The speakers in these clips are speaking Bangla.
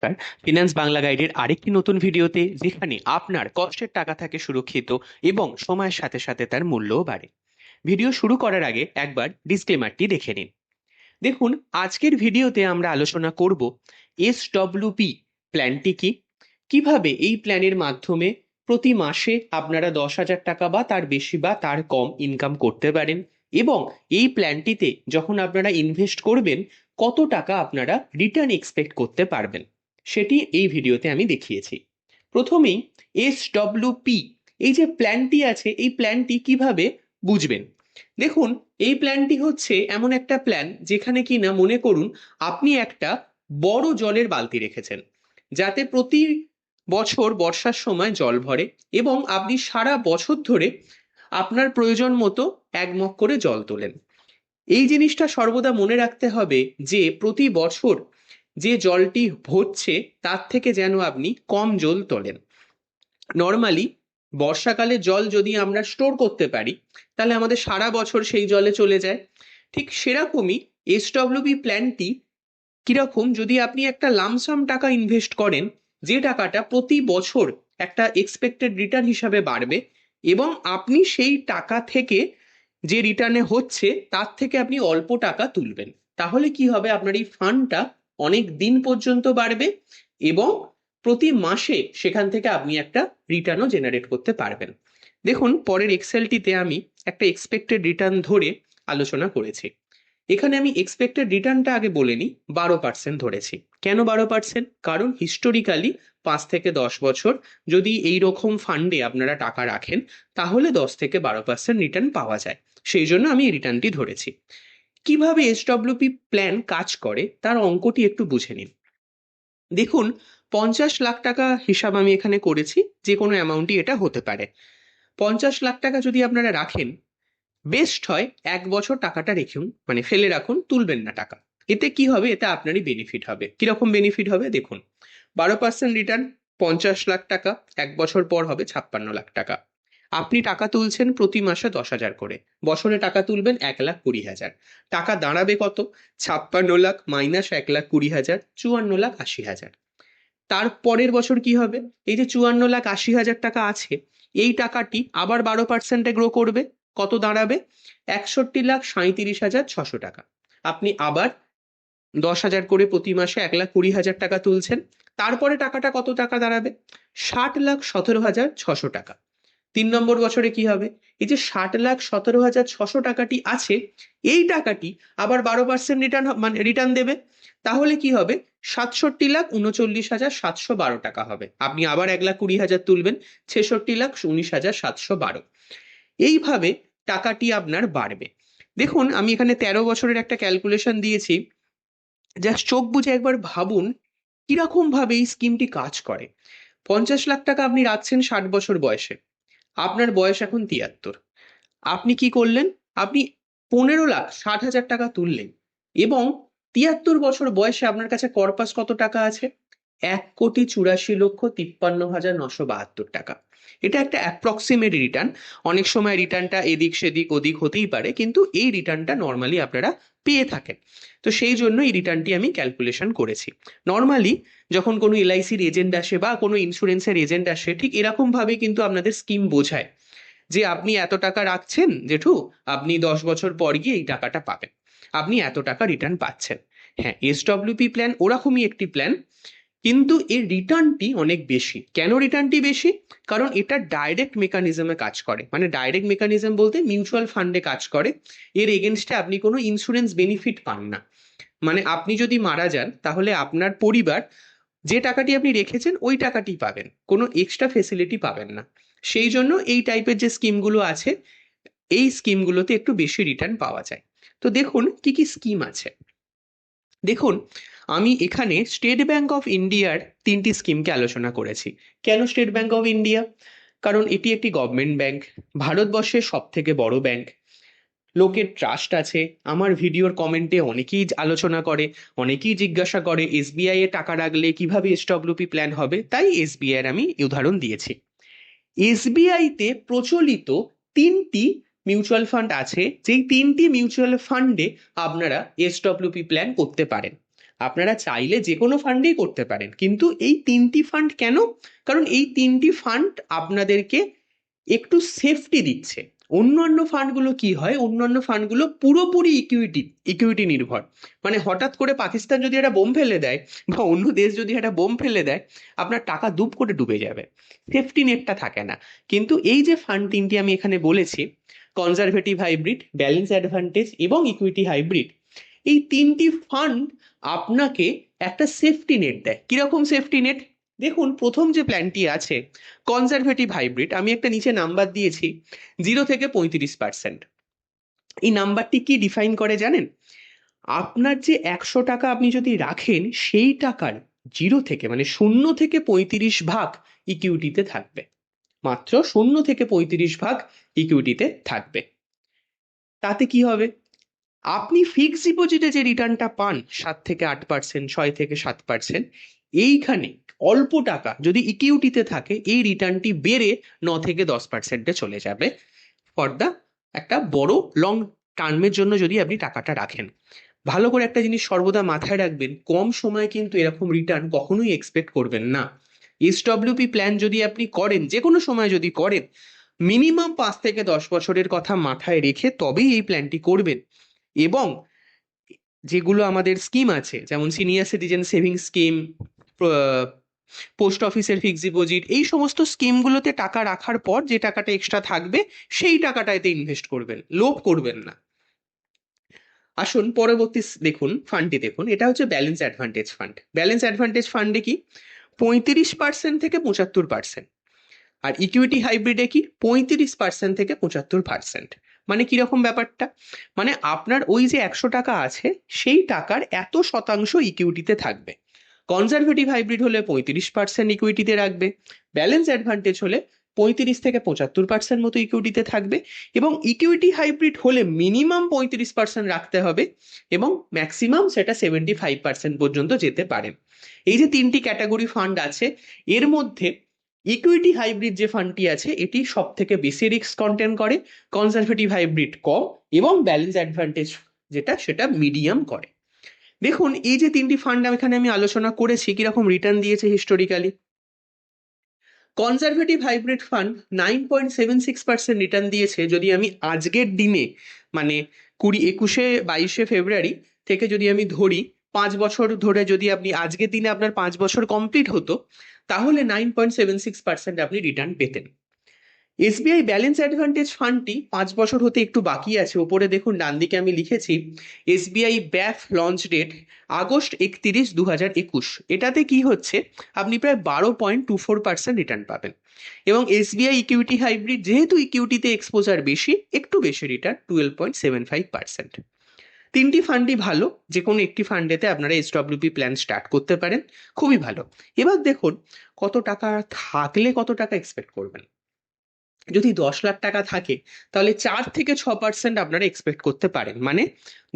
নমস্কার। ফিন্যান্স বাংলা গাইডের আরেকটি নতুন ভিডিওতে, যেখানে আপনার কষ্টের টাকা থাকে সুরক্ষিত এবং সময়ের সাথে সাথে তার মূল্যও বাড়ে। ভিডিও শুরু করার আগে একবার ডিসক্লেমারটি দেখে নিন। দেখুন, আজকের ভিডিওতে আমরা আলোচনা করব এসডব্লিউপি প্ল্যানটি কি, কিভাবে এই প্ল্যানের মাধ্যমে প্রতি মাসে আপনারা 10,000 টাকা বা তার বেশি বা তার কম ইনকাম করতে পারেন, এবং এই প্ল্যানটিতে যখন আপনারা ইনভেস্ট করবেন কত টাকা আপনারা রিটার্ন এক্সপেক্ট করতে পারবেন, সেটি এই ভিডিওতে আমি দেখিয়েছি। প্রথমেই এসডব্লিউপি এই যে প্ল্যানটি আছে, এই প্ল্যানটি কিভাবে বুঝবেন। দেখুন, এই প্ল্যানটি হচ্ছে এমন একটা প্ল্যান যেখানে কি না, মনে করুন আপনি একটা বড় জলের বালতি রেখেছেন, যাতে প্রতি বছর বর্ষার সময় জল ভরে এবং আপনি সারা বছর ধরে আপনার প্রয়োজন মতো এক মগ করে জল তোলেন। এই জিনিসটা সর্বদা মনে রাখতে হবে যে প্রতি বছর যে জলটি ভরছে তার থেকে যেন আপনি কম জল তোলেন। নর্মালি বর্ষাকালে জল যদি আমরা স্টোর করতে পারি, তাহলে আমাদের সারা বছর সেই জলে চলে যায়। ঠিক সেরকমই এসডব্লিউপি প্ল্যানটি কিরকম, যদি আপনি একটা লামসাম টাকা ইনভেস্ট করেন, যে টাকাটা প্রতি বছর একটা এক্সপেক্টেড রিটার্ন হিসাবে বাড়বে, এবং আপনি সেই টাকা থেকে যে রিটার্নে হচ্ছে তার থেকে আপনি অল্প টাকা তুলবেন, তাহলে কি হবে, আপনার এই ফান্ডটা অনেক দিন পর্যন্ত বাড়বে এবং প্রতি মাসে সেখান থেকে আপনি একটা রিটার্নও জেনারেট করতে পারবেন। দেখুন, পরের এক্সেলটিতে আমি একটা এক্সপেক্টেড রিটার্ন ধরে আলোচনা করেছি। এখানে আমি এক্সপেক্টেড রিটার্নটা আগে বলে নিই, 12% ধরেছি। কেন 12%? কারণ হিস্টোরিক্যালি 5 থেকে 10 বছর যদি এই রকম ফান্ডে আপনারা টাকা রাখেন, তাহলে 10 থেকে 12% রিটার্ন পাওয়া যায়। সেই জন্য আমি এই রিটার্নটি ধরেছি। কিভাবে এসডব্লিউপি প্ল্যান কাজ করে তার অঙ্কটি একটু বুঝে নিন। দেখুন, 50 লাখ টাকা হিসাব আমি এখানে করেছি, যে কোনো অ্যামাউন্টই এটা হতে পারে। 50 লাখ টাকা যদি আপনারা রাখেন, বেস্ট হয় 1 বছর টাকাটা রেখুন, মানে ফেলে রাখুন, তুলবেন না টাকা। এতে কি হবে, এতে আপনারই বেনিফিট হবে। কিরকম বেনিফিট হবে দেখুন, 12% রিটার্ন, 50 লাখ টাকা, 1 বছর পর হবে 56 লাখ টাকা। আপনি টাকা তুলছেন প্রতি মাসে 10,000 করে, বছরে টাকা তুলবেন 1,20,000। টাকা দাঁড়াবে কত? 56 লাখ মাইনাস 1,20,000, 54,80,000। তার পরের বছর কি হবে, এই যে 54,80,000 টাকা আছে, এই টাকাটি আবার 12%-এ গ্রো করবে। কত দাঁড়াবে? 61,37,600 টাকা। আপনি আবার 10,000 করে প্রতি মাসে 1,20,000 টাকা তুলছেন। তারপরে টাকাটা কত টাকা দাঁড়াবে? 60,17,600 টাকা। 3 নম্বর বছরে কি হবে, এই যে 60,17,600 টাকাটি আছে, এই টাকাটি আবার 12% রিটার্ন, মানে রিটার্ন দেবে। তাহলে কি হবে, 67,39,712 টাকা হবে। আপনি আবার 1,20,000 তুলবেন, 66,19,712। এইভাবে টাকাটি আপনার বাড়বে। দেখুন, আমি এখানে 13 বছরের একটা ক্যালকুলেশন দিয়েছি, জাস্ট চোখ বুজে একবার ভাবুন কিরকম ভাবে এই স্কিমটি কাজ করে। 50 লাখ টাকা আপনি রাখছেন 60 বছর বয়সে, আপনার বয়স এখন 73। আপনি কি করলেন, আপনি 15,60,000 টাকা তুললেন, এবং 73 বছর বয়সে আপনার কাছে কর্পাস কত টাকা আছে? 1,84,53,972 টাকা। এটা একটা অ্যাপ্রক্সিমেট রিটার্ন। অনেক সময় রিটার্নটা এদিক সেদিক ওদিক হতেই পারে, কিন্তু এই রিটার্নটা নর্মালি আপনারা পেয়ে থাকেন। তো সেই জন্য এই রিটার্নটি আমি ক্যালকুলেশন করেছি। নর্মালি যখন কোনো এলআইসির এজেন্ট আসে বা কোনো ইন্স্যুরেন্সের এজেন্ট আসে, ঠিক এরকম ভাবে কিন্তু আপনাদের স্কিম বোঝায় যে আপনি এত টাকা রাখছেন জেঠু, আপনি 10 বছর পর গিয়ে এই টাকাটা পাবেন, আপনি এত টাকা রিটার্ন পাচ্ছেন। হ্যাঁ, এসডব্লিউপি প্ল্যান ওরকমই একটি প্ল্যান, কিন্তু এর রিটার্নটি অনেক বেশি। কেন রিটার্নটি বেশি? কারণ এটা ডাইরেক্ট মেকানিজমে কাজ করে। মানে ডাইরেক্ট মেকানিজম বলতে মিউচুয়াল ফান্ডে কাজ করে। এর এগেনস্টে আপনি কোনো ইন্স্যুরেন্স বেনিফিট পান না। মানে আপনি যদি মারা যান, তাহলে আপনার পরিবার যে টাকাটি আপনি রেখেছেন ওই টাকাটি পাবেন, কোনো এক্সট্রা ফেসিলিটি পাবেন না। সেই জন্য এই টাইপের যে স্কিমগুলো আছে, এই স্কিমগুলোতে একটু বেশি রিটার্ন পাওয়া যায়। তো দেখুন কি কি স্কিম আছে। দেখুন, আমি এখানে স্টেট ব্যাংক অফ ইন্ডিয়ার 3টি স্কিমকে আলোচনা করেছি। কেন স্টেট ব্যাংক অফ ইন্ডিয়া? কারণ এটি একটি গভর্নমেন্ট ব্যাংক, ভারতবর্ষের সব থেকে বড় ব্যাংক, লোকের ট্রাস্ট আছে। আমার ভিডিওর কমেন্টে অনেকেই আলোচনা করে, অনেকেই জিজ্ঞাসা করে এসবিআই এ টাকা রাখলে কিভাবে এসডব্লিউপি প্ল্যান হবে, তাই এসবিআই এর আমি উদাহরণ দিয়েছি। এসবিআই তে প্রচলিত 3টি মিউচুয়াল ফান্ড আছে, যেই 3টি মিউচুয়াল ফান্ডে আপনারা এসডব্লিউপি প্ল্যান করতে পারেন। আপনারা চাইলে যে কোনো ফান্ডেই করতে পারেন, কিন্তু এই 3টি ফান্ড কেন? কারণ এই 3টি ফান্ড আপনাদেরকে একটু সেফটি দিচ্ছে। অন্যান্য ফান্ডগুলো কি হয়, অন্যান্য ফান্ডগুলো পুরোপুরি ইকুইটি নির্ভর। মানে হঠাৎ করে পাকিস্তান যদি একটা বোম ফেলে দেয় বা অন্য দেশ যদি একটা বোম ফেলে দেয়, আপনার টাকা দুপ করে ডুবে যাবে, সেফটি নেটটা থাকে না। কিন্তু এই যে ফান্ড 3টি আমি এখানে বলেছি, কনজারভেটিভ হাইব্রিড, ব্যালেন্স অ্যাডভান্টেজ এবং ইকুইটি হাইব্রিড, এই 3টি ফান্ড আপনাকে একটা সেফটি নেট দেয়। কিরকম সেফটি নেট? দেখুন, প্রথম যে প্ল্যানটি আছে কনজারভেটিভ হাইব্রিড, আমি একটা নিচে নাম্বার দিয়েছি 0 থেকে 35%। এই নাম্বারটি কি ডিফাইন করে জানেন? আপনার যে 100 টাকা আপনি যদি রাখেন, সেই টাকার 0 থেকে মানে 0 থেকে 35 ভাগ ইকুইটিতে থাকবে। মাত্র 0 থেকে 35 ভাগ ইকুইটিতে থাকবে। তাতে কি হবে? আপনি ফিক্সড ডিপোজিটে যে রিটার্নটা পান 7 থেকে 8%, 6 থেকে 7%, এইখানে অল্প টাকা যদি ইকুইটিতে থাকে, এই রিটার্নটি বেড়ে 9 থেকে 10%-এ চলে যাবে ফর দা একটা বড় লং টার্মের জন্য যদি আপনি টাকাটা রাখেন। ভালো করে একটা জিনিস সর্বদা মাথায় রাখবেন, কম সময়ে কিন্তু এরকম রিটার্ন কখনোই এক্সপেক্ট করবেন না। এসডব্লিউপি প্ল্যান যদি আপনি করেন, যে কোনো সময় যদি করেন, মিনিমাম 5 থেকে 10 বছরের কথা মাথায় রেখে তবেই এই প্ল্যানটি করবেন। এবং যেগুলো আমাদের স্কিম আছে, যেমন senior citizen savings scheme, post অফিসের ফিক্সড ডিপোজিট, এই সমস্ত স্কিমগুলোতে টাকা রাখার পর যে টাকাটা এক্সট্রা থাকবে, সেই টাকাটা এতে ইনভেস্ট করবেন, লোভ করবেন না। আসুন পরবর্তী দেখুন, ফান্ডটি দেখুন, এটা হচ্ছে balance advantage fund. Balance advantage ফান্ডে কি 35% থেকে 75%, আর ইকুইটি হাইব্রিডে কি 35% থেকে 75%। মানে কিরকম ব্যাপারটা? মানে আপনার ওই যে 100 টাকা আছে, সেই টাকার এত শতাংশ ইকুইটিতে থাকবে। কনজারভেটিভ হাইব্রিড হলে 35% ইকুইটিতে রাখবে, ব্যালেন্স অ্যাডভান্টেজ হলে 35 থেকে 75% মতো ইকুইটিতে থাকবে, এবং ইকুইটি হাইব্রিড হলে মিনিমাম 35% রাখতে হবে এবং ম্যাক্সিমাম সেটা 75% পর্যন্ত যেতে পারে। এই যে 3টি ক্যাটাগরি ফান্ড আছে, এর মধ্যে ইকুইটি হাইব্রিড যে ফান্ডটি আছে, এটি সব থেকে বেশি রিস্ক কন্টেন করে, কনজারভেটিভ হাইব্রিড কম, এবং ব্যালেন্স অ্যাডভান্টেজ যেটা সেটা মিডিয়াম করে। দেখুন, এই যে 3টি ফান্ড এখানে আমি আলোচনা করেছি, কিরকম রিটার্ন দিয়েছে historically. Conservative hybrid fund 9.76% return দিয়েছে। যদি আমি আজকের দিনে মানে 21শে-22শে ফেব্রুয়ারি থেকে যদি আমি ধরি, 5 বছর ধরে যদি আপনি আজকের দিনে আপনার 5 বছর কমপ্লিট হতো, তাহলে 9.76% আপনি রিটার্ন পেতেন। এসবিআই ব্যালেন্স অ্যাডভান্টেজ ফান্ডটি 5 বছর হতে একটু বাকি আছে। ওপরে দেখুন, ডান দিকে আমি লিখেছি এসবিআই ব্যাফ লঞ্চ ডেট আগস্ট 31, 2021। এটাতে কি হচ্ছে, আপনি প্রায় 12.24% রিটার্ন পাবেন। এবং এসবিআই ইকুইটি হাইব্রিড, যেহেতু ইকুইটিতে এক্সপোজার বেশি, একটু বেশি রিটার্ন 12.75%। 3টি ফান্ডই ভালো, যে কোনো একটি ফান্ডেতে আপনারা এসডব্লিউপি প্ল্যান স্টার্ট করতে পারেন, খুবই ভালো। এবার দেখুন, কত টাকা থাকলে কত টাকা এক্সপেক্ট করবেন। যদি 10 লাখ টাকা থাকে, তাহলে 4 থেকে 6% আপনারা এক্সপেক্ট করতে পারেন। মানে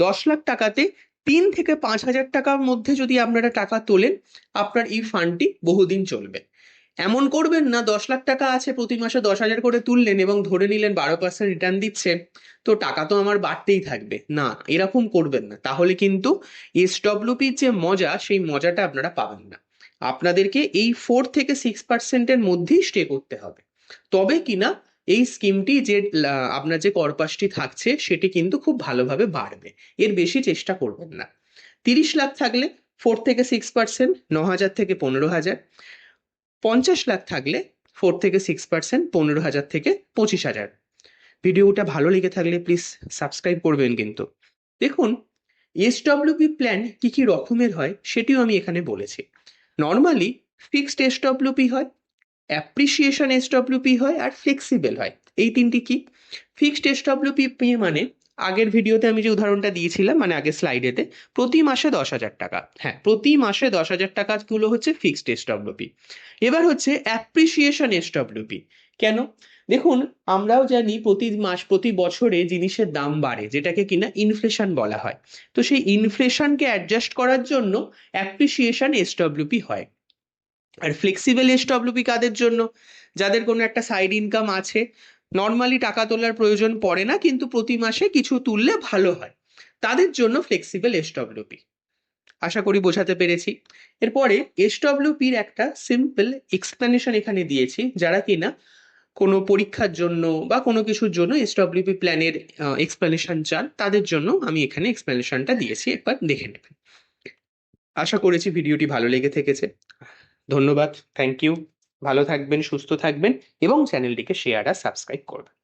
10 লাখ টাকাতে 3 থেকে 5 হাজার টাকার মধ্যে যদি আপনারা টাকা তোলেন, আপনার এই ফান্ডটি বহুদিন চলবে। এমন করবেন না 10 লাখ টাকা আছে, প্রতি মাসে 10,000 করে তুললেন এবং ধরে নিলেন 12% রিটার্ন দিচ্ছে, তো টাকা তো আমার বাড়তেই থাকবে। না, এরকম করবেন না, তাহলে কিন্তু এসডব্লিউপির যে মজা, সেই মজাটা আপনারা পাবেন না। আপনাদেরকে এই 4 থেকে 6%-এর মধ্যেই স্টে করতে হবে, তবে কিনা এই স্কিমটি যে আপনার যে করপাসটি থাকছে, সেটি কিন্তু খুব ভালোভাবে বাড়বে। এর বেশি চেষ্টা করবেন না। 30 লাখ থাকলে 4 থেকে 6%, 9,000 থেকে 15,000। 50 লাখ থাকলে 4 থেকে 6%, 15,000 থেকে 25,000। ভিডিওটা ভালো লেগে থাকলে প্লিজ সাবস্ক্রাইব করবেন কিন্তু। দেখুন, এসডব্লিউপি প্ল্যান কি কি রকমের হয় সেটিও আমি এখানে বলেছি। নর্মালি ফিক্সড এসডব্লিউপি হয়, অ্যাপ্রিসিয়েশন এসডব্লিউপি হয়, আর ফ্লেক্সিবল হয়। এই 3টি কি? ফিক্সড এসডব্লিউপি মানে আগের ভিডিওতে আমি যে উদাহরণটা দিয়েছিলাম, মানে আগের স্লাইডেতে, প্রতি মাসে 10,000 টাকা। হ্যাঁ, প্রতি মাসে 10,000 টাকা গুলো হচ্ছে ফিক্সড এসডব্লিউপি। এবার হচ্ছে অ্যাপ্রিসিয়েশন এসডব্লিউপি। কেন? দেখুন, আমরাও জানি প্রতি বছরে জিনিসের দাম বাড়ে, যেটাকে কিনা ইনফ্লেশন বলা হয়। তো সেই ইনফ্লেশনকে অ্যাডজাস্ট করার জন্য অ্যাপ্রিসিয়েশন এসডব্লিউপি হয়। আর ফ্লেক্সিবল এসডব্লিউপি কাদের জন্য? যাদের কোনো একটা সাইড ইনকাম আছে, নর্মালি টাকা তোলার প্রয়োজন পড়ে না, কিন্তু প্রতি মাসে কিছু তুললে ভালো হয়, তাদের জন্য ফ্লেক্সিবল এসডব্লিউপি। আশা করি বোঝাতে পেরেছি। এরপরে এসডব্লিউপির একটা সিম্পল এক্সপ্লেনেশন এখানে দিয়েছি, যারা কিনা কোনো পরীক্ষার জন্য বা কোনো কিছুর জন্য এসডব্লিউপি প্ল্যানের এক্সপ্লেনেশন চান, তাদের জন্য আমি এখানে এক্সপ্লেনেশনটা দিয়েছি, একবার দেখে নেবেন। আশা করেছি ভিডিওটি ভালো লেগে থেকেছে। ধন্যবাদ, থ্যাংক ইউ। ভালো থাকবেন, সুস্থ থাকবেন এবং চ্যানেলটিকে শেয়ার আর সাবস্ক্রাইব করবেন।